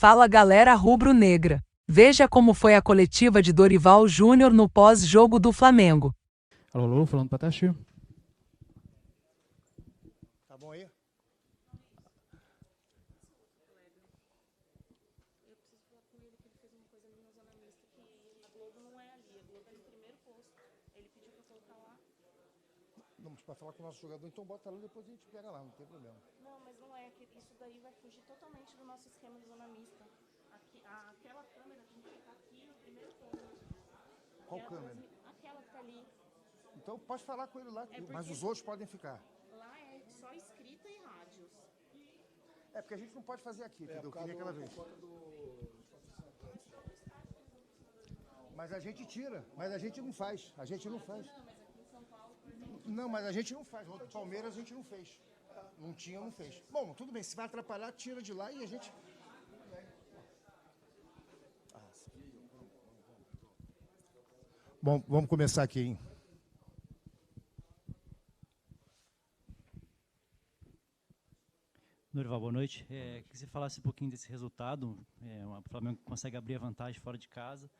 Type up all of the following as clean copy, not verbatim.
Fala galera rubro-negra. Veja como foi a coletiva de Dorival Júnior no pós-jogo do Flamengo. Alô, alô, falando para Tachi. Tá bom aí? Não, mas para falar com o nosso jogador, então bota lá e depois a gente pega lá, não tem problema. Não, mas não é, isso daí vai fugir totalmente do nosso esquema de zona mista. Aquela câmera tem que ficar aqui no primeiro ponto. Qual câmera? Aquela que tá ali. Então pode falar com ele lá, mas os outros podem ficar. Lá é só escrita e rádios. É porque a gente não pode fazer aqui, entendeu? Que nem aquela vez. Mas a gente tira, mas a gente não faz. A gente não faz. Não, mas a gente não faz. O Palmeiras a gente não fez. Não tinha, não fez. Bom, tudo bem, se vai atrapalhar, tira de lá e a gente... Bom, vamos começar aqui, hein? Dorival, boa noite. Queria que você falasse um pouquinho desse resultado. O Flamengo consegue abrir a vantagem fora de casa.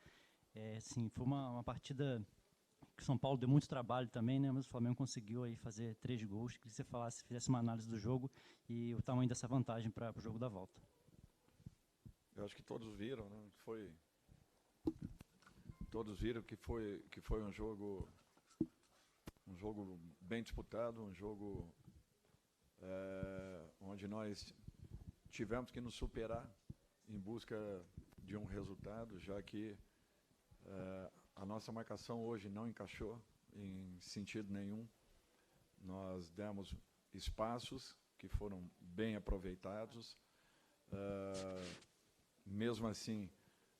Assim, foi uma partida que o São Paulo deu muito trabalho também, né? Mas o Flamengo conseguiu aí fazer 3 gols. Queria que você fizesse uma análise do jogo e o tamanho dessa vantagem para o jogo da volta. Eu acho que todos viram, né? Todos viram que foi um jogo bem disputado, um jogo onde nós tivemos que nos superar em busca de um resultado, já que a nossa marcação hoje não encaixou em sentido nenhum. Nós demos espaços que foram bem aproveitados. Mesmo assim,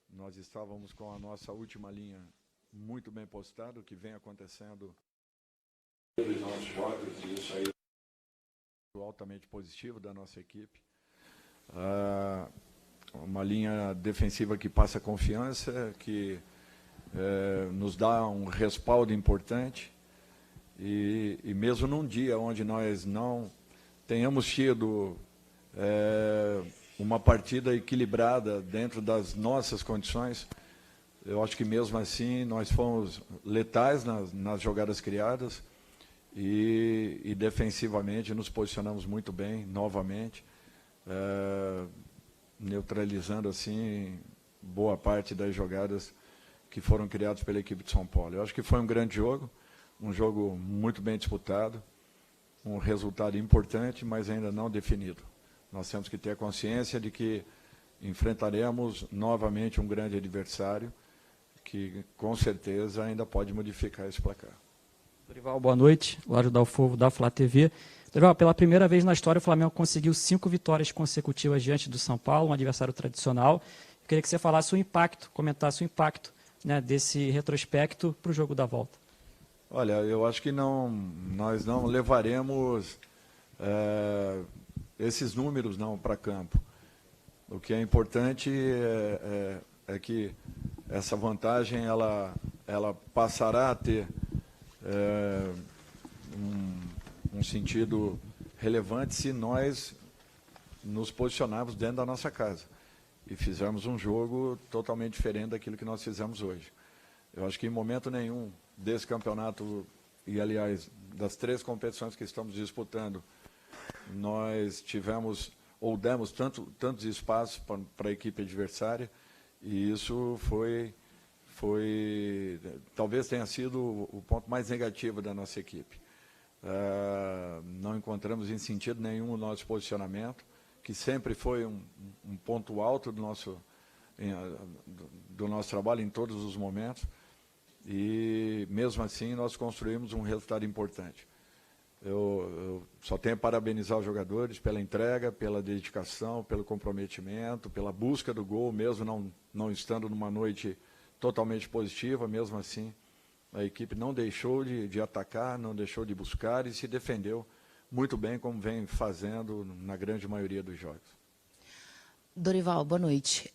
nós estávamos com a nossa última linha muito bem postada, o que vem acontecendo nos nossos jogos, e isso aí é altamente positivo da nossa equipe. Uma linha defensiva que passa confiança, que nos dá um respaldo importante, e mesmo num dia onde nós não tenhamos tido uma partida equilibrada dentro das nossas condições, eu acho que mesmo assim nós fomos letais nas jogadas criadas e defensivamente nos posicionamos muito bem, novamente, neutralizando assim boa parte das jogadas que foram criadas pela equipe de São Paulo. Eu acho que foi um grande jogo, um jogo muito bem disputado, um resultado importante, mas ainda não definido. Nós temos que ter consciência de que enfrentaremos novamente um grande adversário que, com certeza, ainda pode modificar esse placar. Dorival, boa noite. Lário Dalfogo, da Flá TV. Dorival, pela primeira vez na história, o Flamengo conseguiu 5 vitórias consecutivas diante do São Paulo, um adversário tradicional. Eu queria que você falasse o impacto, comentasse o impacto, né, desse retrospecto para o jogo da volta. Olha, eu acho que nós não levaremos esses números não para campo. O que é importante é que essa vantagem ela passará a ter um sentido relevante se nós nos posicionarmos dentro da nossa casa e fizermos um jogo totalmente diferente daquilo que nós fizemos hoje. Eu acho que em momento nenhum desse campeonato, e aliás, das 3 competições que estamos disputando, nós tivemos ou demos tantos espaços para a equipe adversária, e isso talvez tenha sido o ponto mais negativo da nossa equipe. Não encontramos em sentido nenhum o nosso posicionamento, que sempre foi um ponto alto do nosso trabalho em todos os momentos, e mesmo assim nós construímos um resultado importante. Eu só tenho a parabenizar os jogadores pela entrega, pela dedicação, pelo comprometimento, pela busca do gol, mesmo não estando numa noite totalmente positiva. Mesmo assim, a equipe não deixou de atacar, não deixou de buscar e se defendeu muito bem, como vem fazendo na grande maioria dos jogos. Dorival, boa noite.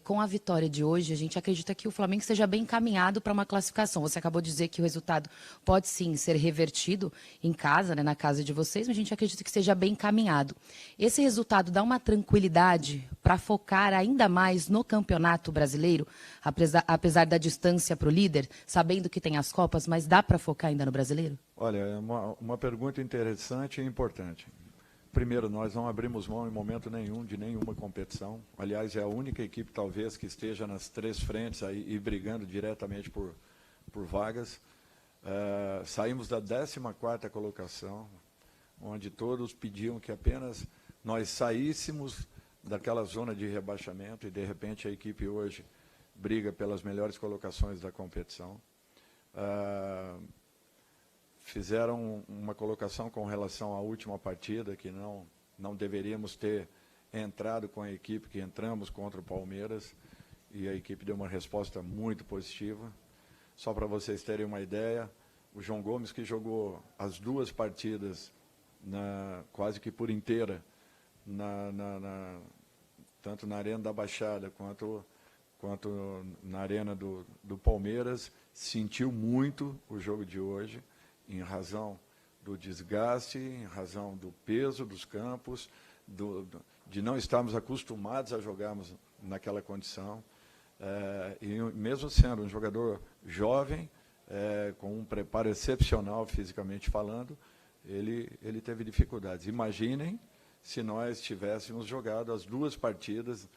Com a vitória de hoje, a gente acredita que o Flamengo esteja bem encaminhado para uma classificação. Você acabou de dizer que o resultado pode sim ser revertido em casa, né, na casa de vocês, mas a gente acredita que esteja bem encaminhado. Esse resultado dá uma tranquilidade para focar ainda mais no Campeonato Brasileiro, apesar da distância para o líder, sabendo que tem as Copas, mas dá para focar ainda no Brasileiro? Olha, é uma pergunta interessante e importante. Primeiro, nós não abrimos mão em momento nenhum de nenhuma competição. Aliás, é a única equipe, talvez, que esteja nas 3 frentes aí, e brigando diretamente por vagas. Saímos da 14ª colocação, onde todos pediam que apenas nós saíssemos daquela zona de rebaixamento, e, de repente, a equipe hoje briga pelas melhores colocações da competição. Fizeram uma colocação com relação à última partida, que não deveríamos ter entrado com a equipe que entramos contra o Palmeiras, e a equipe deu uma resposta muito positiva. Só para vocês terem uma ideia, o João Gomes, que jogou as 2 partidas quase que por inteira, tanto na Arena da Baixada quanto na Arena do Palmeiras, sentiu muito o jogo de hoje, em razão do desgaste, em razão do peso dos campos, de não estarmos acostumados a jogarmos naquela condição. E mesmo sendo um jogador jovem, com um preparo excepcional fisicamente falando, ele teve dificuldades. Imaginem se nós tivéssemos jogado as 2 partidas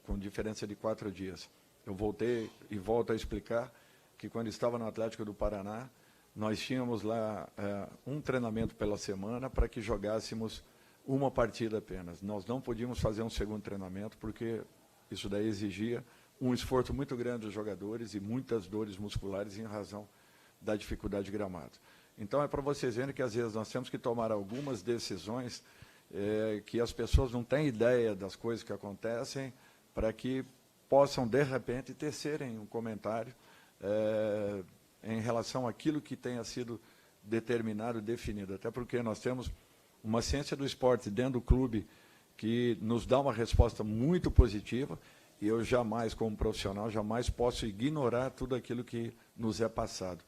com diferença de 4 dias. Eu voltei e volto a explicar que, quando estava no Atlético do Paraná, nós tínhamos lá um treinamento pela semana para que jogássemos uma partida apenas. Nós não podíamos fazer um segundo treinamento, porque isso daí exigia um esforço muito grande dos jogadores e muitas dores musculares em razão da dificuldade de gramado. Então, é para vocês verem que, às vezes, nós temos que tomar algumas decisões que as pessoas não têm ideia das coisas que acontecem, para que possam, de repente, tecerem um comentário em relação àquilo que tenha sido determinado, definido. Até porque nós temos uma ciência do esporte dentro do clube que nos dá uma resposta muito positiva, e eu jamais, como profissional, jamais posso ignorar tudo aquilo que nos é passado.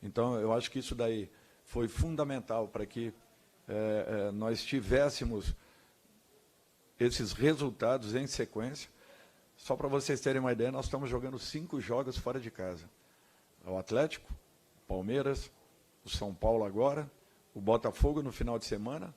Então, eu acho que isso daí foi fundamental para que nós tivéssemos esses resultados em sequência. Só para vocês terem uma ideia, nós estamos jogando 5 jogos fora de casa. O Atlético, o Palmeiras, o São Paulo agora, o Botafogo no final de semana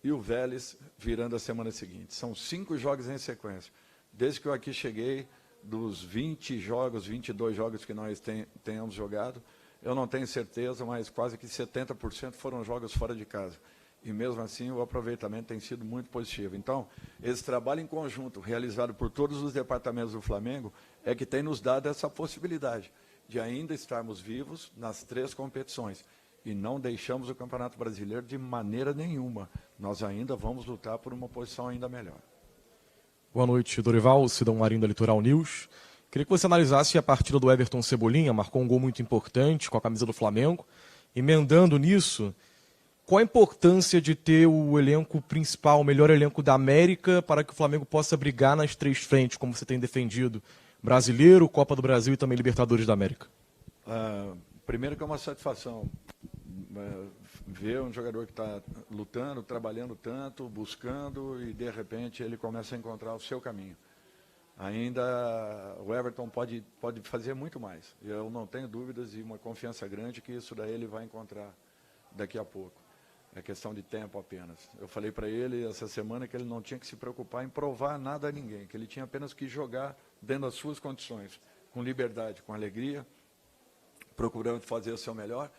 e o Vélez virando a semana seguinte. São 5 jogos em sequência. Desde que eu aqui cheguei, dos 20 jogos, 22 jogos que nós tenhamos jogado, eu não tenho certeza, mas quase que 70% foram jogos fora de casa. E mesmo assim o aproveitamento tem sido muito positivo. Então, esse trabalho em conjunto, realizado por todos os departamentos do Flamengo, é que tem nos dado essa possibilidade de ainda estarmos vivos nas 3 competições. E não deixamos o Campeonato Brasileiro de maneira nenhuma. Nós ainda vamos lutar por uma posição ainda melhor. Boa noite, Dorival, Sidão Marinho da Litoral News. Queria que você analisasse a partida do Everton Cebolinha, marcou um gol muito importante com a camisa do Flamengo. Emendando nisso, qual a importância de ter o elenco principal, o melhor elenco da América, para que o Flamengo possa brigar nas 3 frentes, como você tem defendido? Brasileiro, Copa do Brasil e também Libertadores da América. Primeiro que é uma satisfação ver um jogador que está lutando, trabalhando tanto, buscando, e de repente ele começa a encontrar o seu caminho. Ainda o Everton pode fazer muito mais. Eu não tenho dúvidas e uma confiança grande que isso daí ele vai encontrar daqui a pouco. É questão de tempo apenas. Eu falei para ele essa semana que ele não tinha que se preocupar em provar nada a ninguém, que ele tinha apenas que jogar dentro das suas condições, com liberdade, com alegria, procurando fazer o seu melhor,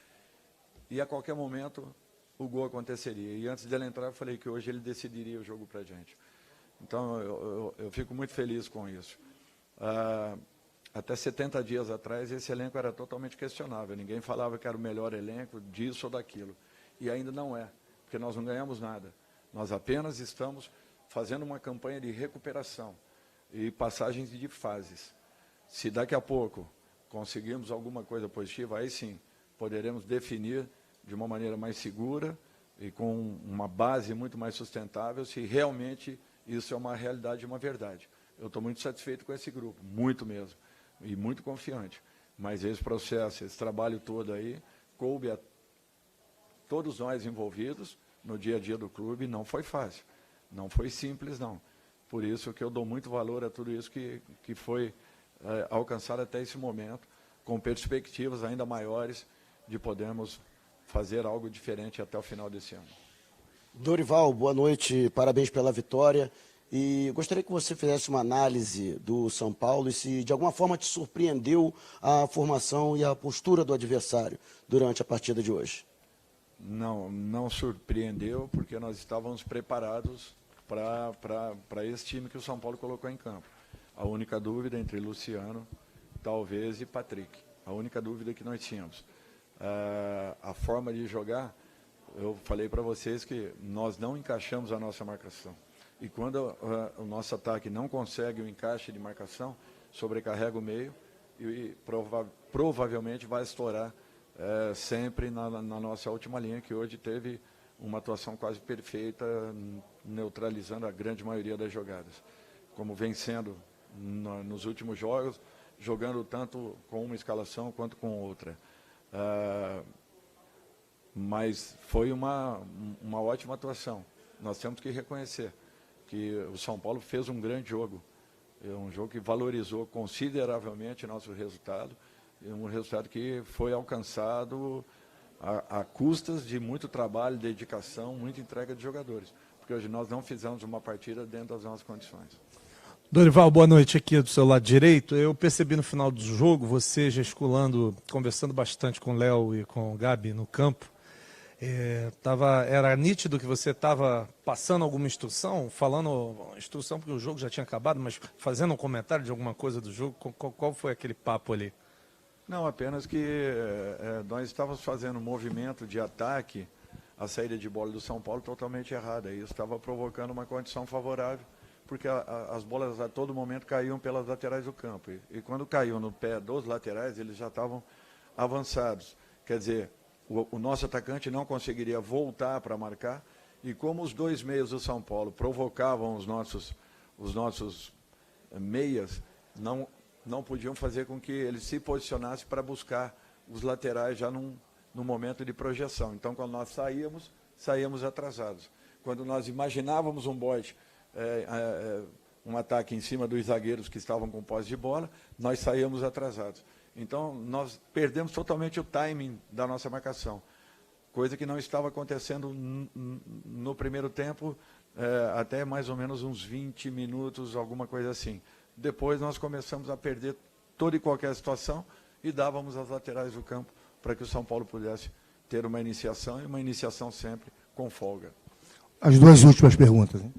e a qualquer momento o gol aconteceria. E antes dele entrar, eu falei que hoje ele decidiria o jogo para a gente. Então, eu fico muito feliz com isso. Até 70 dias atrás, esse elenco era totalmente questionável. Ninguém falava que era o melhor elenco disso ou daquilo. E ainda não é, porque nós não ganhamos nada. Nós apenas estamos fazendo uma campanha de recuperação e passagens de fases. Se daqui a pouco conseguirmos alguma coisa positiva, aí sim, poderemos definir de uma maneira mais segura e com uma base muito mais sustentável se realmente Isso é uma realidade e uma verdade. Eu estou muito satisfeito com esse grupo, muito mesmo, e muito confiante. Mas esse processo, esse trabalho todo aí, coube a todos nós envolvidos no dia a dia do clube, não foi fácil, não foi simples, não. Por isso que eu dou muito valor a tudo isso que foi alcançado até esse momento, com perspectivas ainda maiores de podermos fazer algo diferente até o final desse ano. Dorival, boa noite, parabéns pela vitória. E gostaria que você fizesse uma análise do São Paulo e se de alguma forma te surpreendeu a formação e a postura do adversário durante a partida de hoje. Não surpreendeu, porque nós estávamos preparados para esse time que o São Paulo colocou em campo. A única dúvida entre Luciano, talvez, e Patrick. A única dúvida que nós tínhamos. A forma de jogar, eu falei para vocês que nós não encaixamos a nossa marcação. E quando o nosso ataque não consegue o encaixe de marcação, sobrecarrega o meio e provavelmente vai estourar sempre na nossa última linha, que hoje teve uma atuação quase perfeita, neutralizando a grande maioria das jogadas. Como vem sendo nos últimos jogos, jogando tanto com uma escalação quanto com outra. Mas foi uma ótima atuação. Nós temos que reconhecer que o São Paulo fez um grande jogo. É um jogo que valorizou consideravelmente nosso resultado. Um resultado que foi alcançado a custas de muito trabalho, dedicação, muita entrega de jogadores. Porque hoje nós não fizemos uma partida dentro das nossas condições. Dorival, boa noite aqui do seu lado direito. Eu percebi no final do jogo você gesticulando, conversando bastante com o Léo e com o Gabi no campo. Era nítido que você estava passando alguma instrução, falando instrução porque o jogo já tinha acabado, mas fazendo um comentário de alguma coisa do jogo. Qual foi aquele papo ali? Não, apenas que nós estávamos fazendo um movimento de ataque, a saída de bola do São Paulo totalmente errada. E isso estava provocando uma condição favorável, porque as bolas a todo momento caíam pelas laterais do campo. E quando caiu no pé dos laterais, eles já estavam avançados. Quer dizer, o nosso atacante não conseguiria voltar para marcar, e como os dois meias do São Paulo provocavam os nossos meias, não podiam fazer com que ele se posicionasse para buscar os laterais já no momento de projeção. Então, quando nós saíamos atrasados. Quando nós imaginávamos um bote, um ataque em cima dos zagueiros que estavam com posse de bola, nós saíamos atrasados. Então, nós perdemos totalmente o timing da nossa marcação, coisa que não estava acontecendo no primeiro tempo, até mais ou menos uns 20 minutos, alguma coisa assim. Depois nós começamos a perder toda e qualquer situação e dávamos as laterais do campo para que o São Paulo pudesse ter uma iniciação, e uma iniciação sempre com folga. As duas últimas perguntas, hein?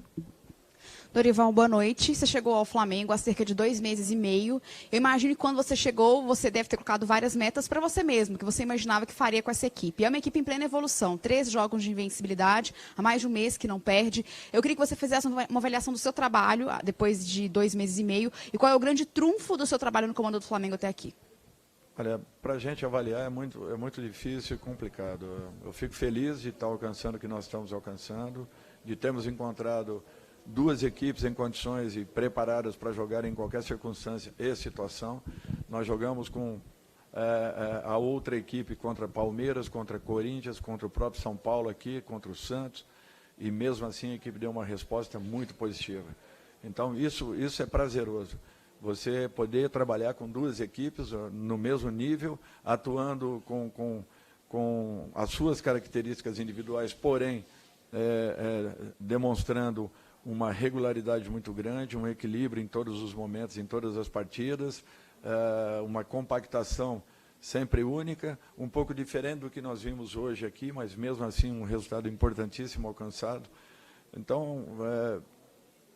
Dorival, boa noite. Você chegou ao Flamengo há cerca de 2 meses e meio. Eu imagino que quando você chegou, você deve ter colocado várias metas para você mesmo, que você imaginava que faria com essa equipe. É uma equipe em plena evolução, 13 jogos de invencibilidade, há mais de um mês que não perde. Eu queria que você fizesse uma avaliação do seu trabalho, depois de 2 meses e meio, e qual é o grande trunfo do seu trabalho no comando do Flamengo até aqui. Olha, para a gente avaliar é muito difícil e complicado. Eu fico feliz de estar alcançando o que nós estamos alcançando, de termos encontrado 2 equipes em condições e preparadas para jogar em qualquer circunstância e situação. Nós jogamos com a outra equipe contra Palmeiras, contra Corinthians, contra o próprio São Paulo aqui, contra o Santos, e mesmo assim a equipe deu uma resposta muito positiva. Então isso é prazeroso. Você poder trabalhar com 2 equipes no mesmo nível, atuando com as suas características individuais, porém demonstrando uma regularidade muito grande, um equilíbrio em todos os momentos, em todas as partidas, uma compactação sempre única, um pouco diferente do que nós vimos hoje aqui, mas mesmo assim um resultado importantíssimo alcançado. Então,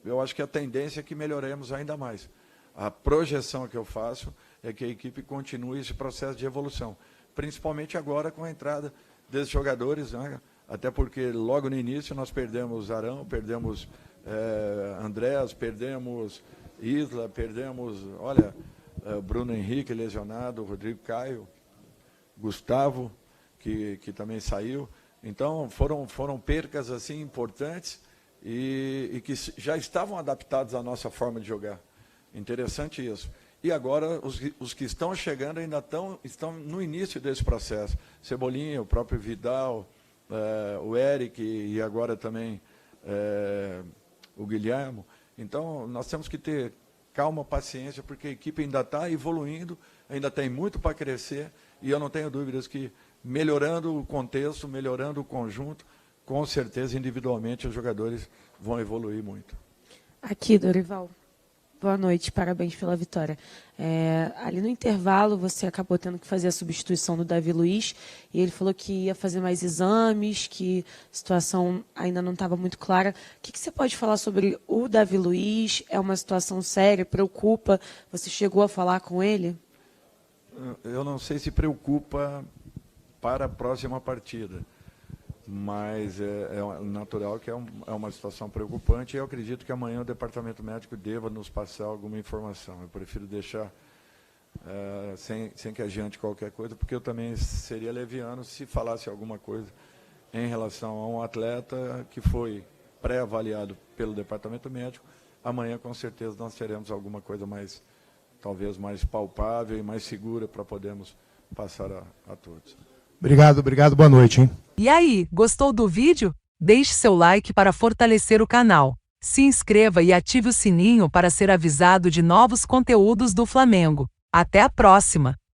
eu acho que a tendência é que melhoremos ainda mais. A projeção que eu faço é que a equipe continue esse processo de evolução, principalmente agora com a entrada desses jogadores, né? Até porque logo no início nós perdemos Arão, perdemos Andrés, perdemos Isla, perdemos, Bruno Henrique lesionado, Rodrigo Caio, Gustavo, que também saiu. Então foram percas assim importantes, e que já estavam adaptados à nossa forma de jogar. Interessante isso. E agora, os que estão chegando ainda estão no início desse processo. Cebolinha, o próprio Vidal, o Eric e agora também o Guilherme. Então, nós temos que ter calma, paciência, porque a equipe ainda está evoluindo, ainda tem muito para crescer, e eu não tenho dúvidas que, melhorando o contexto, melhorando o conjunto, com certeza, individualmente, os jogadores vão evoluir muito. Aqui, Dorival. Boa noite, parabéns pela vitória. Ali no intervalo, você acabou tendo que fazer a substituição do Davi Luiz, e ele falou que ia fazer mais exames, que a situação ainda não estava muito clara. O que você pode falar sobre o Davi Luiz? É uma situação séria, preocupa? Você chegou a falar com ele? Eu não sei se preocupa para a próxima partida, mas é natural que é uma situação preocupante, e eu acredito que amanhã o departamento médico deva nos passar alguma informação. Eu prefiro deixar sem que adiante qualquer coisa, porque eu também seria leviano se falasse alguma coisa em relação a um atleta que foi pré-avaliado pelo departamento médico. Amanhã, com certeza, nós teremos alguma coisa talvez mais palpável e mais segura para podermos passar a todos. Obrigado, boa noite, hein? E aí, gostou do vídeo? Deixe seu like para fortalecer o canal. Se inscreva e ative o sininho para ser avisado de novos conteúdos do Flamengo. Até a próxima!